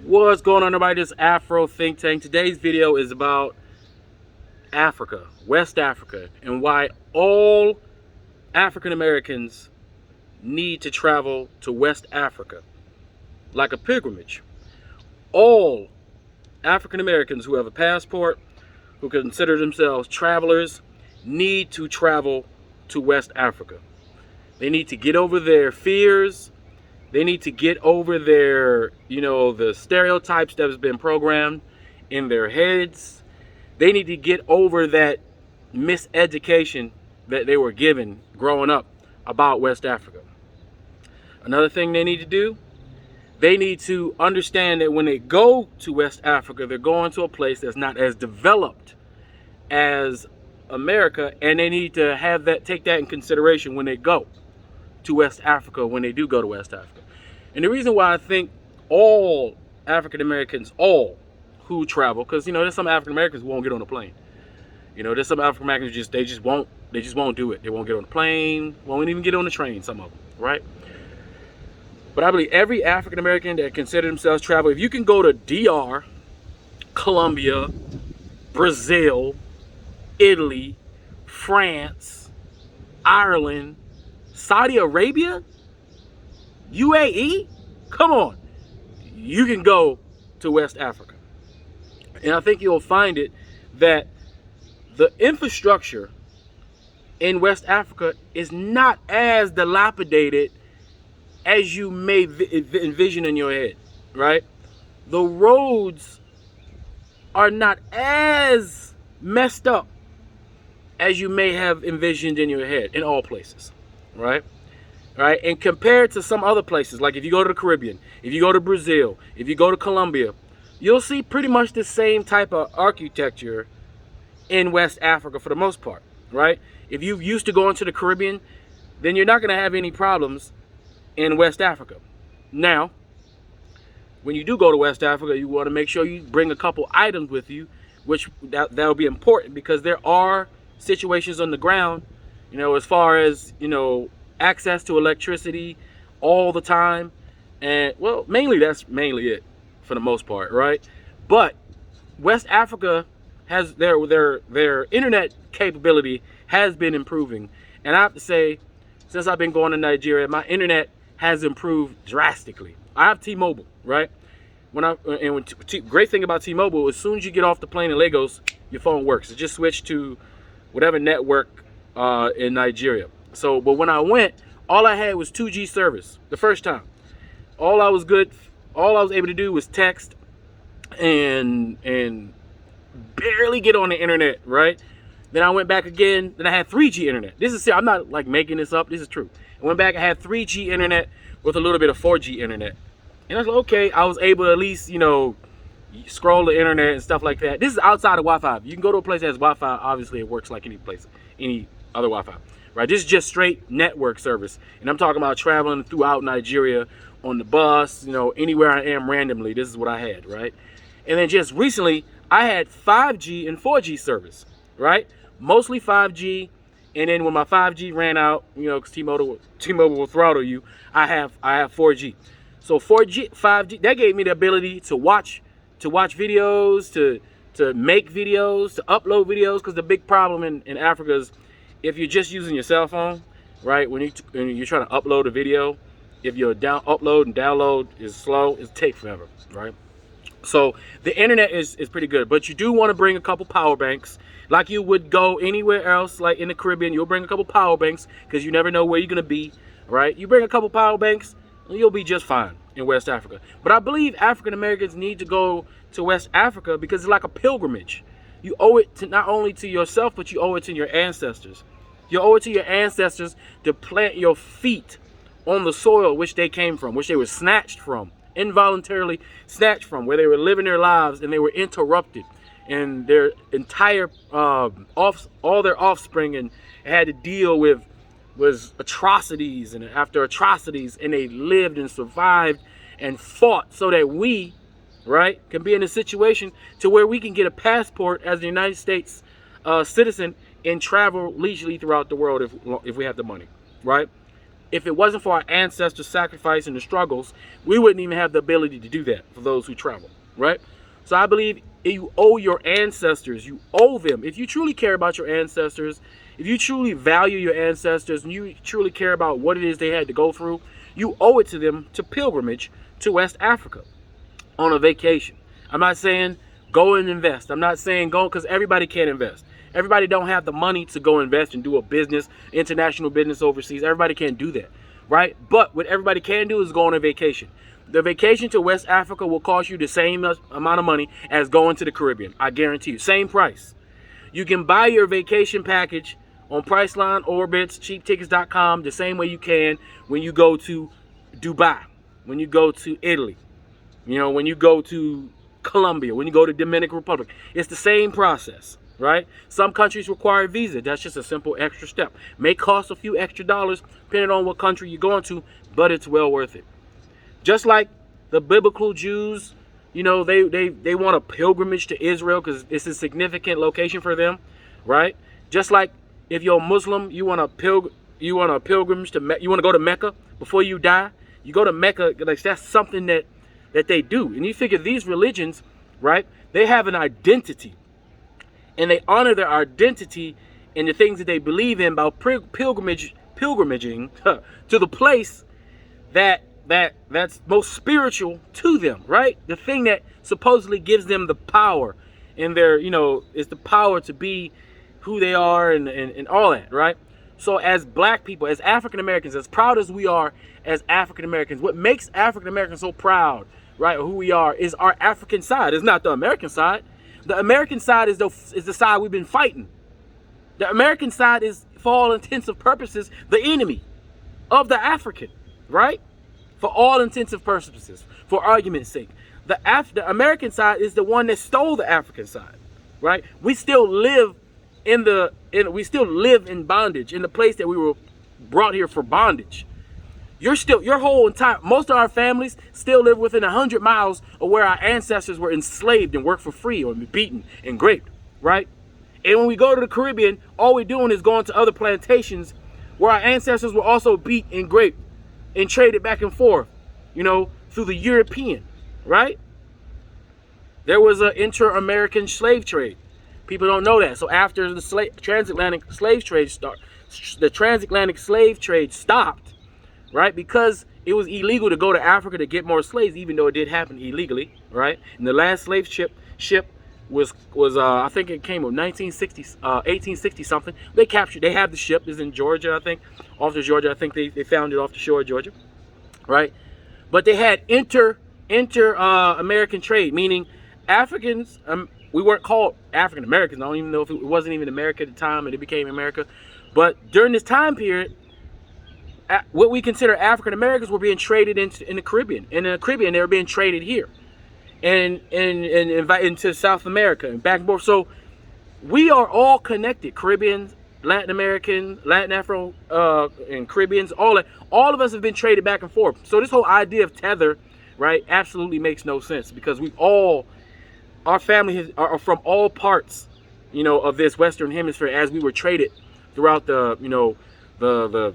What's going on, everybody? This is Afro Think Tank. Today's video is about Africa, West Africa, and why all African Americans need to travel to West Africa like a pilgrimage. All African Americans who have a passport, who consider themselves travelers, need to travel to West Africa. They need to get over their fears. They need to get over their, the stereotypes that has been programmed in their heads. They need to get over that miseducation that they were given growing up about West Africa. Another thing they need to do, they need to understand that when they go to West Africa, they're going to a place that's not as developed as America, and they need to take that in consideration when they go to West Africa, when they do go to West Africa. And the reason why I think all African Americans, all who travel, because there's some African Americans who won't get on a plane. There's some African Americans they just won't do it. They won't get on the plane, won't even get on the train, some of them, right? But I believe every African American that consider themselves travel, if you can go to DR, Colombia, Brazil, Italy, France, Ireland, Saudi Arabia, UAE, come on, you can go to West Africa. And I think you'll find it that the infrastructure in West Africa is not as dilapidated as you may envision in your head, right? The roads are not as messed up as you may have envisioned in your head in all places, right? Right? And compared to some other places, like if you go to the Caribbean, if you go to Brazil, if you go to Colombia, you'll see pretty much the same type of architecture in West Africa for the most part, right? If you're used to going to the Caribbean, then you're not going to have any problems in West Africa. Now, when you do go to West Africa, you want to make sure you bring a couple items with you, which that'll be important, because there are situations on the ground, as far as, access to electricity all the time, and that's mainly it for the most part, right? But West Africa has their internet capability has been improving, and I have to say, since I've been going to Nigeria, my internet has improved drastically. I have T-Mobile, right? Great thing about T-Mobile, as soon as you get off the plane in Lagos, your phone works. It just switched to whatever network in Nigeria. So, but when I went, all I had was 2G service the first time. All I was able to do was text and barely get on the internet, right? Then I went back again, then I had 3G internet. I'm not like making this up, this is true. I went back, I had 3G internet with a little bit of 4G internet. And I was like, okay, I was able to at least, scroll the internet and stuff like that. This is outside of Wi-Fi. You can go to a place that has Wi-Fi, obviously it works like any other Wi-Fi. Right, this is just straight network service, and I'm talking about traveling throughout Nigeria on the bus, anywhere I am randomly. This is what I had, right? And then just recently, I had 5G and 4G service, right? Mostly 5G, and then when my 5G ran out, because T-Mobile will throttle you, I have 4G. So 4G, 5G, that gave me the ability to watch videos, to make videos, to upload videos, because the big problem in Africa is, if you're just using your cell phone, right, when you're trying to upload a video, if your upload and download is slow, it takes forever, right? So the internet is pretty good, but you do want to bring a couple power banks, like you would go anywhere else, like in the Caribbean. You'll bring a couple power banks because you never know where you're gonna be, right? You bring a couple power banks, you'll be just fine in West Africa. But I believe African Americans need to go to West Africa because it's like a pilgrimage. You owe it to not only to yourself, but you owe it to your ancestors. You owe it to your ancestors to plant your feet on the soil which they came from, which they were snatched from, involuntarily snatched from, where they were living their lives and they were interrupted. And their entire, all their offspring and had to deal with was atrocities and after atrocities, and they lived and survived and fought so that we, right, can be in a situation to where we can get a passport as a United States citizen and travel leisurely throughout the world if we have the money, right? if it wasn't for our ancestors' sacrifice and the struggles, we wouldn't even have the ability to do that for those who travel, right? So I believe you owe your ancestors, you owe them. If you truly care about your ancestors, if you truly value your ancestors, and you truly care about what it is they had to go through, you owe it to them to pilgrimage to West Africa on a vacation. I'm not saying go and invest. I'm not saying go, because everybody can't invest. Everybody don't have the money to go invest and do a business, international business overseas. Everybody can't do that, right? But what everybody can do is go on a vacation. The vacation to West Africa will cost you the same amount of money as going to the Caribbean. I guarantee you, same price. You can buy your vacation package on Priceline, Orbitz, cheaptickets.com the same way you can when you go to Dubai, when you go to Italy, when you go to Colombia, when you go to Dominican Republic. It's the same process, right? Some countries require a visa. That's just a simple extra step. May cost a few extra dollars depending on what country you're going to, but it's well worth it. Just like the biblical Jews, they want a pilgrimage to Israel because it's a significant location for them, right? Just like if you're a Muslim, you want a pilgrimage to you want to go to Mecca before you die. You go to Mecca, like that's something that they do. And you figure these religions, right? They have an identity, and they honor their identity and the things that they believe in by pilgrimaging to the place that's most spiritual to them, right? The thing that supposedly gives them the power, and is the power to be who they are and all that, right? So as black people, as African Americans, as proud as we are as African Americans, what makes African Americans so proud, right, of who we are, is our African side. It's not the American side. The American side is the side we've been fighting. The American side is, for all intents and purposes, the enemy of the African, right? For all intents and purposes, for argument's sake. The American side is the one that stole the African side, right? We still live in bondage, in the place that we were brought here for bondage. Most of our families still live within 100 miles of where our ancestors were enslaved and worked for free or beaten and raped, right? And when we go to the Caribbean, all we're doing is going to other plantations where our ancestors were also beat and raped and traded back and forth, through the European, right? There was an inter-American slave trade. People don't know that. So after the transatlantic slave trade stopped, right? Because it was illegal to go to Africa to get more slaves, even though it did happen illegally, right? And the last slave ship was I think it came of 1860 something. They have the ship is in Georgia, I think, off of Georgia. I think they found it off the shore of Georgia, right? But they had American trade, meaning Africans. We weren't called African Americans. I don't even know if it wasn't even America at the time, and it became America. But during this time period, what we consider African Americans were being traded in the Caribbean. In the Caribbean, they were being traded here, and into South America and back and forth. So we are all connected. Caribbeans, Latin American, Latin Afro, and Caribbeans, all that. All of us have been traded back and forth. So this whole idea of tether, right, absolutely makes no sense, because our family are from all parts, of this Western Hemisphere, as we were traded throughout the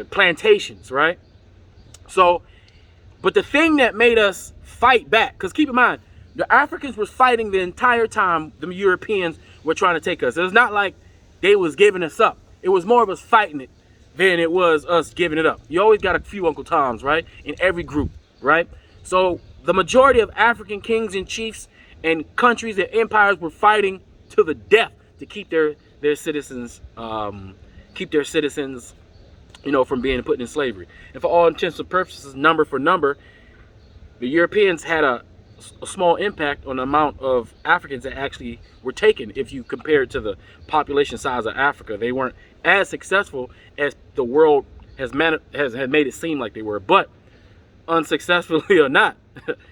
plantations, right? So, but the thing that made us fight back, because keep in mind, the Africans was fighting the entire time the Europeans were trying to take us. It was not like they was giving us up. It was more of us fighting it than it was us giving it up. You always got a few Uncle Toms, right? In every group, right? So the majority of African kings and chiefs and countries and empires were fighting to the death to keep their citizens, from being put in slavery. And for all intents and purposes, number for number, the Europeans had a small impact on the amount of Africans that actually were taken. If you compare it to the population size of Africa, they weren't as successful as the world has made it seem like they were. But unsuccessfully or not,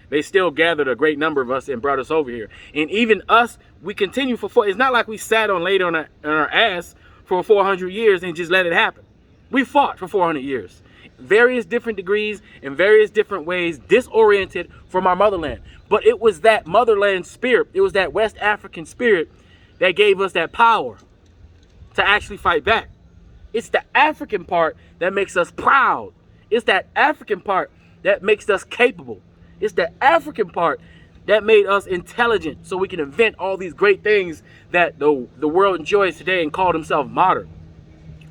they still gathered a great number of us and brought us over here. And even us, we continue it's not like we sat laid on our ass for 400 years and just let it happen. We fought for 400 years, various different degrees in various different ways, disoriented from our motherland. But it was that motherland spirit, it was that West African spirit that gave us that power to actually fight back. It's the African part that makes us proud. It's that African part that makes us capable. It's the African part that made us intelligent so we can invent all these great things that the world enjoys today and call themselves modern.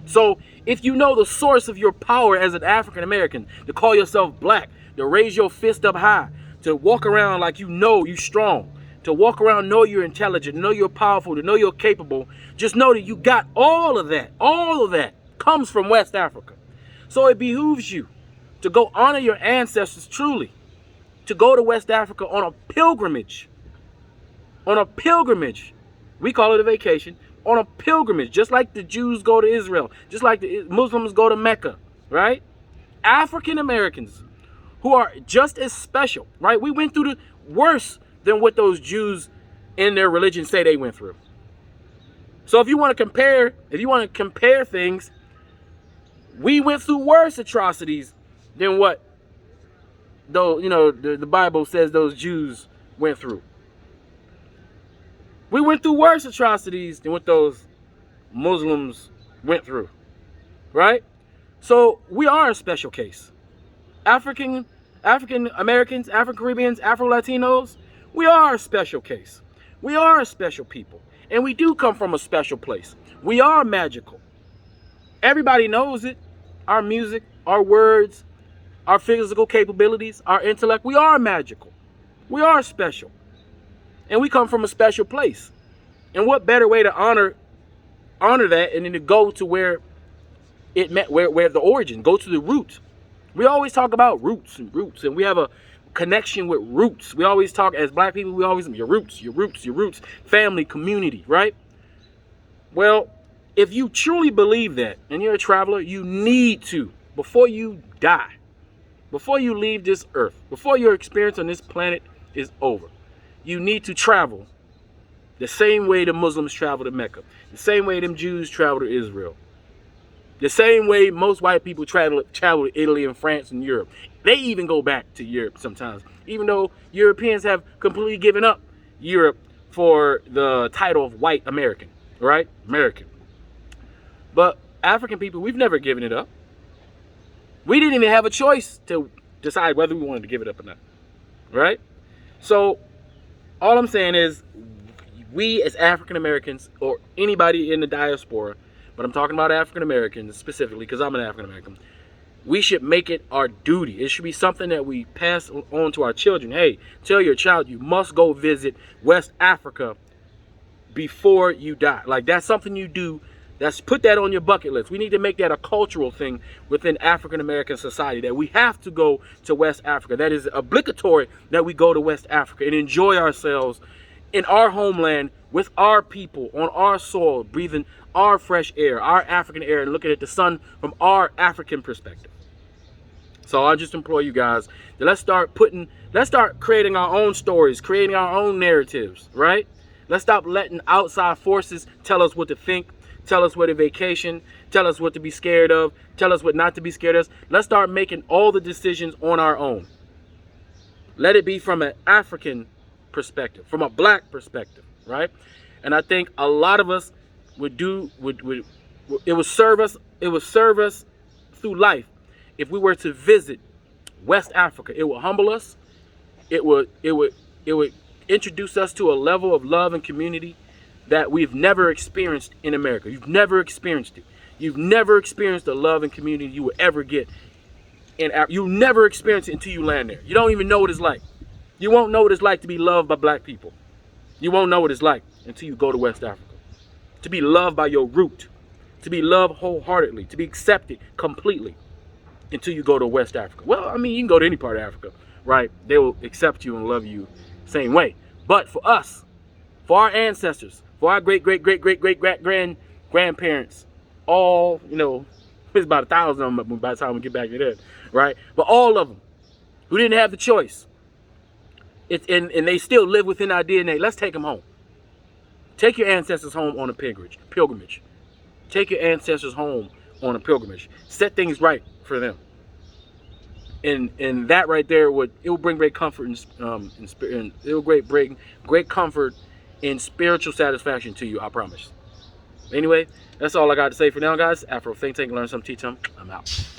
So if you know the source of your power as an African American, to call yourself black, to raise your fist up high, to walk around like you know you're strong, to walk around know you're intelligent, know you're powerful, to know you're capable, just know that you got all of that. All of that comes from West Africa. So it behooves you to go honor your ancestors truly, to go to West Africa on a pilgrimage. On a pilgrimage. We call it a vacation. On a pilgrimage, just like the Jews go to Israel, just like the Muslims go to Mecca, right? African Americans who are just as special, right? We went through the worse than what those Jews in their religion say they went through. So if you want to compare things, we went through worse atrocities than what the Bible says those Jews went through. We went through worse atrocities than what those Muslims went through, right? So we are a special case. African Americans, African Caribbeans, Afro Latinos, we are a special case. We are a special people. And we do come from a special place. We are magical. Everybody knows it. Our music, our words, our physical capabilities, our intellect, we are magical. We are special. And we come from a special place. And what better way to honor that and then to go to where it met, where the origin, go to the root. We always talk about roots, and we have a connection with roots. We always talk, as black people, we always, your roots, family, community, right? Well, if you truly believe that, and you're a traveler, you need to, before you die, before you leave this earth, before your experience on this planet is over, you need to travel the same way the Muslims travel to Mecca, the same way them Jews travel to Israel, the same way most white people travel to Italy and France and Europe. They even go back to Europe sometimes, even though Europeans have completely given up Europe for the title of white American, right? American. But African people, we've never given it up. We didn't even have a choice to decide whether we wanted to give it up or not, right? So all I'm saying is, we as African Americans, or anybody in the diaspora, but I'm talking about African Americans specifically because I'm an African American, we should make it our duty. It should be something that we pass on to our children. Hey, tell your child you must go visit West Africa before you die. Like, that's something you do. Put that on your bucket list. We need to make that a cultural thing within African American society, that we have to go to West Africa. That is obligatory that we go to West Africa and enjoy ourselves in our homeland with our people on our soil, breathing our fresh air, our African air, and looking at the sun from our African perspective. So I just implore you guys that let's start creating our own stories, creating our own narratives, right? Let's stop letting outside forces tell us what to think, tell us what to vacation, tell us what to be scared of, tell us what not to be scared of. Let's start making all the decisions on our own. Let it be from an African perspective, from a black perspective, right? And I think a lot of us it would serve us through life if we were to visit West Africa. It would humble us. It would introduce us to a level of love and community that we've never experienced in America. You've never experienced it. You've never experienced the love and community you will ever get in Africa. You'll never experience it until you land there. You don't even know what it's like. You won't know what it's like to be loved by black people. You won't know what it's like until you go to West Africa. To be loved by your root. To be loved wholeheartedly. To be accepted completely until you go to West Africa. Well, I mean, you can go to any part of Africa, right? They will accept you and love you the same way. But for us, for our ancestors, for our great-great-great-great-great-grandparents, all, there's about 1,000 of them by the time we get back to that, right? But all of them who didn't have the choice, and they still live within our DNA, let's take them home. Take your ancestors home on a pilgrimage. Take your ancestors home on a pilgrimage. Set things right for them. And that right there it will bring great comfort in spirit, and it will bring great comfort and spiritual satisfaction to you, I promise. Anyway, that's all I got to say for now, guys. Afro Think Tank, learn something, teach them. I'm out.